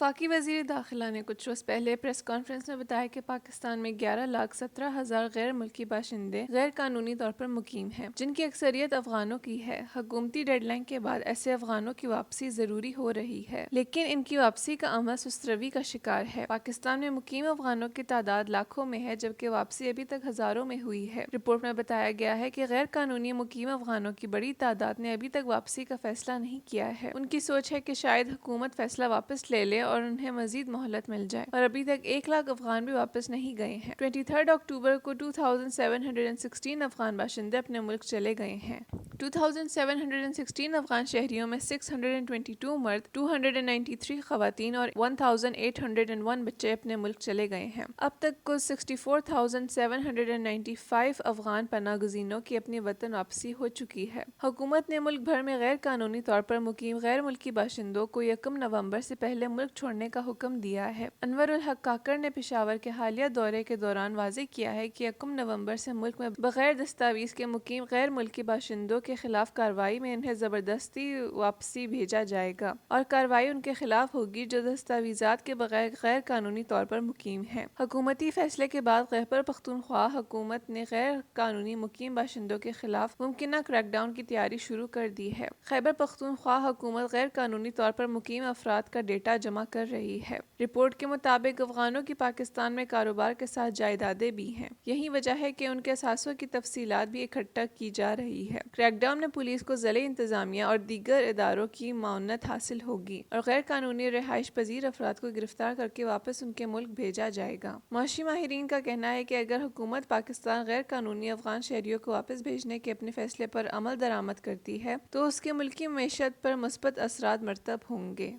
وفاقی وزیر داخلہ نے کچھ روز پہلے پریس کانفرنس میں بتایا کہ پاکستان میں 11,17,000 غیر ملکی باشندے غیر قانونی طور پر مقیم ہیں، جن کی اکثریت افغانوں کی ہے۔ حکومتی ڈیڈ لائن کے بعد ایسے افغانوں کی واپسی ضروری ہو رہی ہے، لیکن ان کی واپسی کا عمل سست روی کا شکار ہے۔ پاکستان میں مقیم افغانوں کی تعداد لاکھوں میں ہے، جبکہ واپسی ابھی تک ہزاروں میں ہوئی ہے۔ رپورٹ میں بتایا گیا ہے کہ غیر قانونی مقیم افغانوں کی بڑی تعداد نے ابھی تک واپسی کا فیصلہ نہیں کیا ہے۔ ان کی سوچ ہے کہ شاید حکومت فیصلہ واپس لے لے اور انہیں مزید مہلت مل جائے، اور ابھی تک 1 لاکھ افغان بھی واپس نہیں گئے ہیں۔ 23 اکتوبر کو 2716 افغان باشندے اپنے ملک چلے گئے ہیں۔ 2716 افغان شہریوں میں 622 مرد، 293 خواتین اور 1801 بچے اپنے ملک چلے گئے ہیں۔ اب تک کل 64,795 افغان پناہ گزینوں کی اپنی وطن واپسی ہو چکی ہے۔ حکومت نے ملک بھر میں غیر قانونی طور پر مقیم غیر ملکی باشندوں کو 1 نومبر سے پہلے ملک چھوڑنے کا حکم دیا ہے۔ انور الحق کاکڑ نے پشاور کے حالیہ دورے کے دوران واضح کیا ہے کہ 1 نومبر سے ملک میں بغیر دستاویز کے مقیم غیر ملکی باشندوں کے خلاف کارروائی میں انہیں زبردستی واپسی بھیجا جائے گا، اور کارروائی ان کے خلاف ہوگی جو دستاویزات کے بغیر غیر قانونی طور پر مقیم ہیں۔ حکومتی فیصلے کے بعد خیبر پختونخوا حکومت نے غیر قانونی مقیم باشندوں کے خلاف ممکنہ کریک ڈاؤن کی تیاری شروع کر دی ہے۔ خیبر پختونخوا حکومت غیر قانونی طور پر مقیم افراد کا ڈیٹا جمع کر رہی ہے۔ رپورٹ کے مطابق افغانوں کی پاکستان میں کاروبار کے ساتھ جائیدادیں بھی ہیں۔ یہی وجہ ہے کہ ان کے اثاثوں کی تفصیلات بھی اکٹھا کی جا رہی ہے۔ کریک ڈاؤن میں پولیس کو ضلعی انتظامیہ اور دیگر اداروں کی معاونت حاصل ہوگی، اور غیر قانونی رہائش پذیر افراد کو گرفتار کر کے واپس ان کے ملک بھیجا جائے گا۔ معاشی ماہرین کا کہنا ہے کہ اگر حکومت پاکستان غیر قانونی افغان شہریوں کو واپس بھیجنے کے اپنے فیصلے پر عمل درآمد کرتی ہے تو اس کے ملکی معیشت پر مثبت اثرات مرتب ہوں گے۔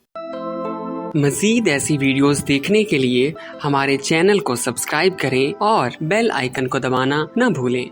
مزید ایسی ویڈیوز دیکھنے کے لیے ہمارے چینل کو سبسکرائب کریں اور بیل آئیکن کو دبانا نہ بھولیں۔